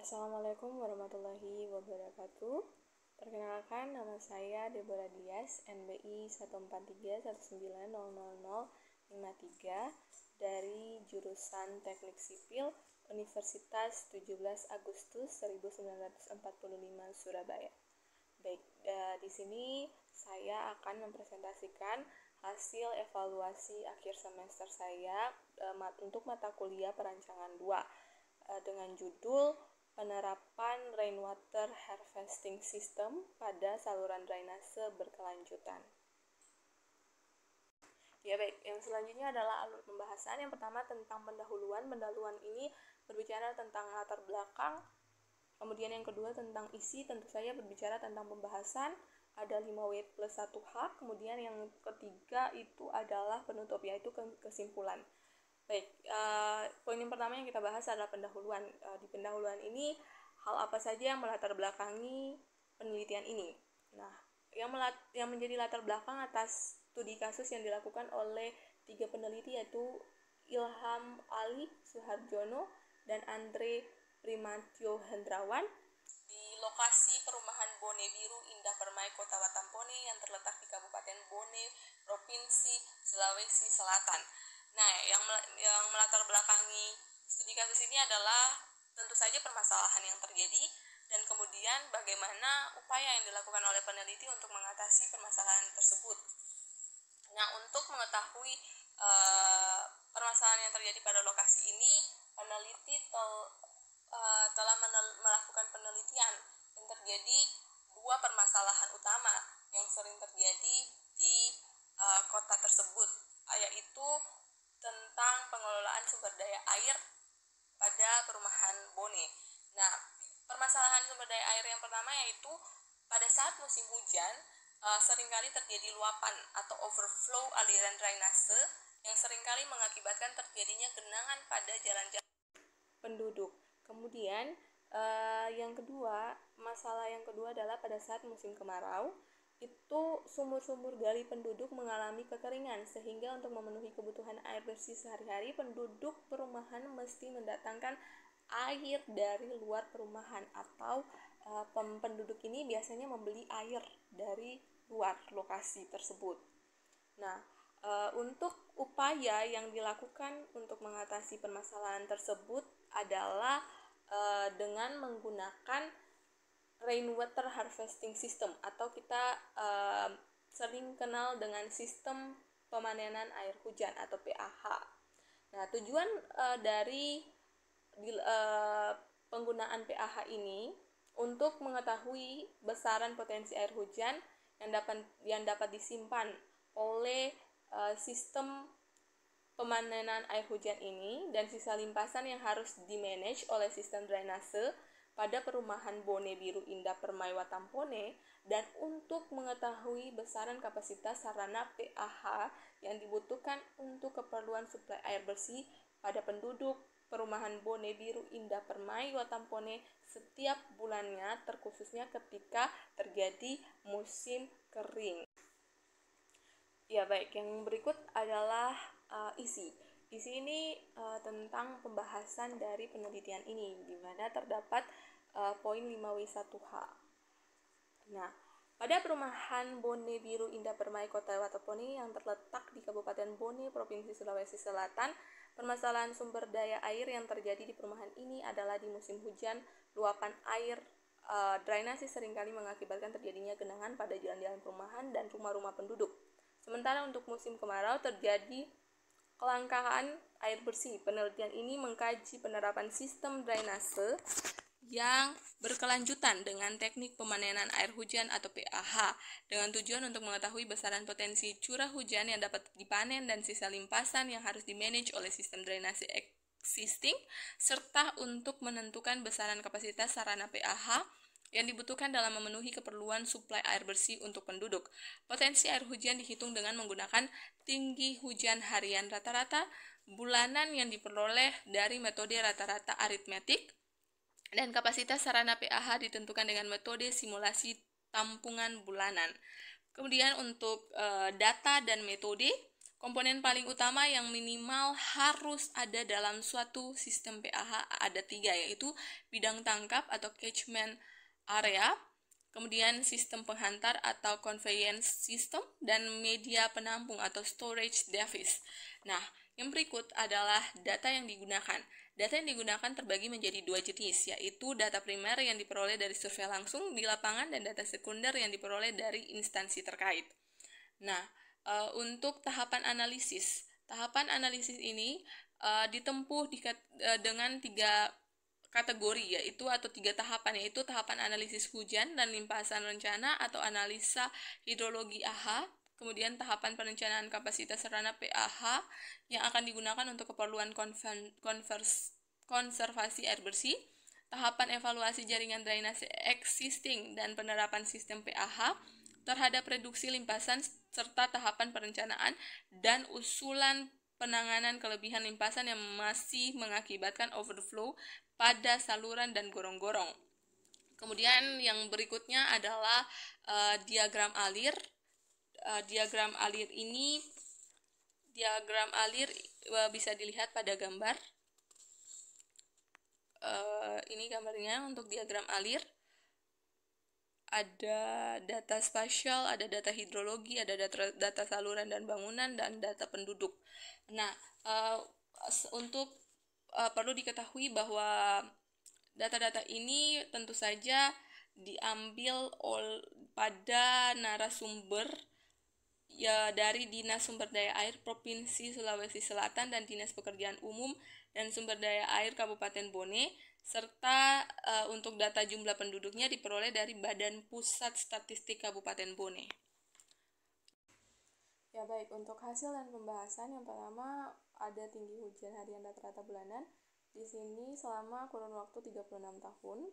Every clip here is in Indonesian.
Assalamualaikum warahmatullahi wabarakatuh. Perkenalkan, nama saya Deborah Dias, NBI 143190053 dari jurusan Teknik Sipil Universitas 17 Agustus 1945 Surabaya. Baik, di sini saya akan mempresentasikan hasil evaluasi akhir semester saya untuk mata kuliah perancangan 2 dengan judul penerapan rainwater harvesting system pada saluran drainase berkelanjutan. Ya baik, yang selanjutnya adalah alur pembahasan. Yang pertama tentang pendahuluan. Pendahuluan ini berbicara tentang latar belakang. Kemudian yang kedua tentang isi, tentu saja berbicara tentang pembahasan. Ada 5W plus 1H. Kemudian yang ketiga itu adalah penutup, yaitu kesimpulan. Baik, poin yang pertama yang kita bahas adalah pendahuluan. Di pendahuluan ini, hal apa saja yang melatar belakangi penelitian ini? Nah, yang menjadi latar belakang atas studi kasus yang dilakukan oleh 3 peneliti, yaitu Ilham Ali Suharjono dan Andre Primatio Hendrawan di lokasi perumahan Bone Biru Indah Permai Kota Watampone yang terletak di Kabupaten Bone, Provinsi Sulawesi Selatan. Nah, yang melatar belakangi studi kasus ini adalah tentu saja permasalahan yang terjadi dan kemudian bagaimana upaya yang dilakukan oleh peneliti untuk mengatasi permasalahan tersebut. Nah, untuk mengetahui permasalahan yang terjadi pada lokasi ini, peneliti telah melakukan penelitian dan terjadi 2 permasalahan utama yang sering terjadi di kota tersebut, yaitu tentang pengelolaan sumber daya air pada perumahan Bone. Nah, permasalahan sumber daya air yang pertama yaitu pada saat musim hujan seringkali terjadi luapan atau overflow aliran drainase yang seringkali mengakibatkan terjadinya genangan pada jalan-jalan penduduk. Kemudian masalah yang kedua adalah pada saat musim kemarau, itu sumur-sumur gali penduduk mengalami kekeringan, sehingga untuk memenuhi kebutuhan air bersih sehari-hari, penduduk perumahan mesti mendatangkan air dari luar perumahan, atau penduduk ini biasanya membeli air dari luar lokasi tersebut. Nah, untuk upaya yang dilakukan untuk mengatasi permasalahan tersebut adalah dengan menggunakan rainwater harvesting system, atau kita sering kenal dengan sistem pemanenan air hujan atau PAH. Nah, tujuan dari penggunaan PAH ini untuk mengetahui besaran potensi air hujan yang dapat disimpan oleh sistem pemanenan air hujan ini dan sisa limpasan yang harus dimanage oleh sistem drainase pada perumahan Bone Biru Indah Permai Watampone, dan untuk mengetahui besaran kapasitas sarana PAH yang dibutuhkan untuk keperluan suplai air bersih pada penduduk perumahan Bone Biru Indah Permai Watampone setiap bulannya, terkhususnya ketika terjadi musim kering. Ya baik, yang berikut adalah isi. Isi ini tentang pembahasan dari penelitian ini, di mana terdapat poin 5W1H. Nah, pada perumahan Bone Biru Indah Permai Kota Watampone yang terletak di Kabupaten Bone, Provinsi Sulawesi Selatan, permasalahan sumber daya air yang terjadi di perumahan ini adalah di musim hujan, luapan air drainase seringkali mengakibatkan terjadinya genangan pada jalan-jalan perumahan dan rumah-rumah penduduk. Sementara untuk musim kemarau terjadi kelangkaan air bersih. Penelitian ini mengkaji penerapan sistem drainase yang berkelanjutan dengan teknik pemanenan air hujan atau PAH dengan tujuan untuk mengetahui besaran potensi curah hujan yang dapat dipanen dan sisa limpasan yang harus dimanage oleh sistem drainase existing, serta untuk menentukan besaran kapasitas sarana PAH yang dibutuhkan dalam memenuhi keperluan suplai air bersih untuk penduduk. Potensi air hujan dihitung dengan menggunakan tinggi hujan harian rata-rata bulanan yang diperoleh dari metode rata-rata aritmetik, dan kapasitas sarana PAH ditentukan dengan metode simulasi tampungan bulanan. Kemudian untuk data dan metode, Komponen paling utama yang minimal harus ada dalam suatu sistem PAH ada 3, yaitu bidang tangkap atau catchment area, kemudian sistem penghantar atau conveyance system, dan media penampung atau storage device. Nah, yang berikut adalah data yang digunakan. Data yang digunakan terbagi menjadi 2 jenis, yaitu data primer yang diperoleh dari survei langsung di lapangan dan data sekunder yang diperoleh dari instansi terkait. Nah, untuk tahapan analisis ini ditempuh dengan 3 kategori, yaitu atau 3 tahapan, yaitu tahapan analisis hujan dan limpasan rencana atau analisa hidrologi AH, kemudian tahapan perencanaan kapasitas sarana PAH yang akan digunakan untuk keperluan konservasi air bersih, tahapan evaluasi jaringan drainase existing dan penerapan sistem PAH terhadap reduksi limpasan, serta tahapan perencanaan dan usulan penanganan kelebihan limpasan yang masih mengakibatkan overflow pada saluran dan gorong-gorong. Kemudian yang berikutnya adalah diagram alir. Diagram alir bisa dilihat pada gambar. Ini gambarnya untuk diagram alir. Ada data spasial, ada data hidrologi, ada data saluran dan bangunan, dan data penduduk. Nah, perlu diketahui bahwa data-data ini tentu saja diambil pada narasumber dari Dinas Sumber Daya Air Provinsi Sulawesi Selatan dan Dinas Pekerjaan Umum dan Sumber Daya Air Kabupaten Bone, serta untuk data jumlah penduduknya diperoleh dari Badan Pusat Statistik Kabupaten Bone. Ya baik, untuk hasil dan pembahasan yang pertama ada tinggi hujan harian rata-rata bulanan di sini selama kurun waktu 36 tahun.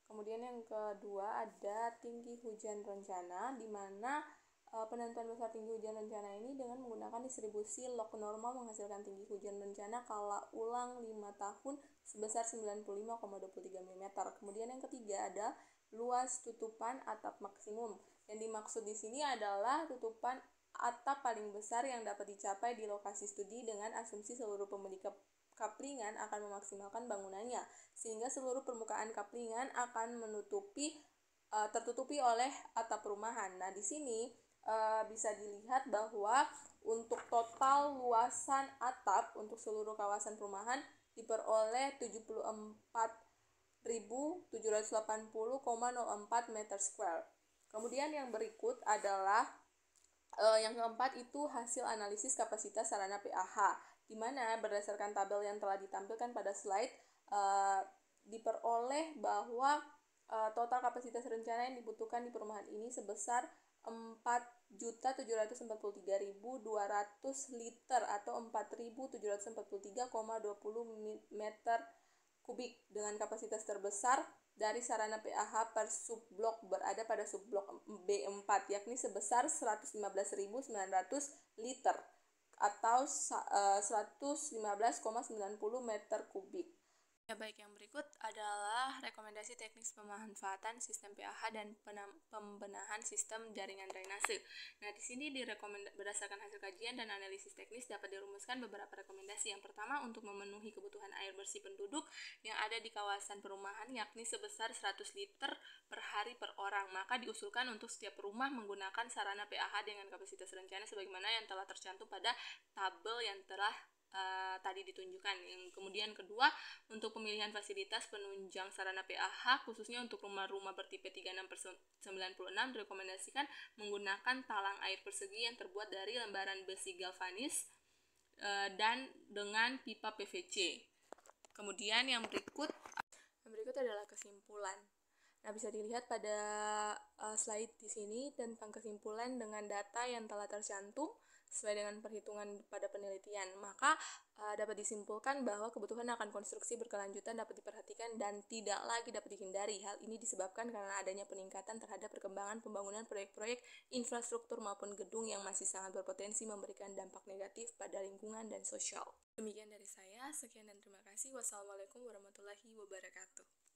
Kemudian yang kedua ada tinggi hujan rencana, di mana penentuan besar tinggi hujan rencana ini dengan menggunakan distribusi log normal menghasilkan tinggi hujan rencana kala ulang 5 tahun sebesar 95,23 mm. Kemudian yang ketiga ada luas tutupan atap maksimum. Yang dimaksud di sini adalah tutupan atap paling besar yang dapat dicapai di lokasi studi dengan asumsi seluruh pemilik kaplingan akan memaksimalkan bangunannya, sehingga seluruh permukaan kaplingan akan tertutupi oleh atap perumahan. Nah, di sini bisa dilihat bahwa untuk total luasan atap untuk seluruh kawasan perumahan diperoleh 74.780,04 meter square. Kemudian yang berikut adalah yang keempat itu hasil analisis kapasitas sarana PAH, di mana berdasarkan tabel yang telah ditampilkan pada slide diperoleh bahwa total kapasitas rencana yang dibutuhkan di perumahan ini sebesar 4.743.200 liter atau 4.743,20 meter kubik, dengan kapasitas terbesar dari sarana PAH per subblok berada pada subblok B4, yakni sebesar 115.900 liter atau 115,90 meter kubik. Ya baik, yang berikut adalah rekomendasi teknis pemanfaatan sistem PAH dan pembenahan sistem jaringan drainase. Nah, di sini berdasarkan hasil kajian dan analisis teknis dapat dirumuskan beberapa rekomendasi. Yang pertama, untuk memenuhi kebutuhan air bersih penduduk yang ada di kawasan perumahan, yakni sebesar 100 liter per hari per orang, maka diusulkan untuk setiap rumah menggunakan sarana PAH dengan kapasitas rencana sebagaimana yang telah tercantum pada tabel yang telah tadi ditunjukkan. Yang kemudian kedua, untuk pemilihan fasilitas penunjang sarana PAH khususnya untuk rumah-rumah bertipe 36/96 direkomendasikan menggunakan talang air persegi yang terbuat dari lembaran besi galvanis dan dengan pipa PVC. Kemudian yang berikut adalah kesimpulan. Nah, bisa dilihat pada slide di sini tentang kesimpulan dengan data yang telah tercantum sesuai dengan perhitungan pada penelitian. Maka dapat disimpulkan bahwa kebutuhan akan konstruksi berkelanjutan dapat diperhatikan dan tidak lagi dapat dihindari. Hal ini disebabkan karena adanya peningkatan terhadap perkembangan pembangunan proyek-proyek infrastruktur maupun gedung yang masih sangat berpotensi memberikan dampak negatif pada lingkungan dan sosial. Demikian dari saya, sekian dan terima kasih. Wassalamualaikum warahmatullahi wabarakatuh.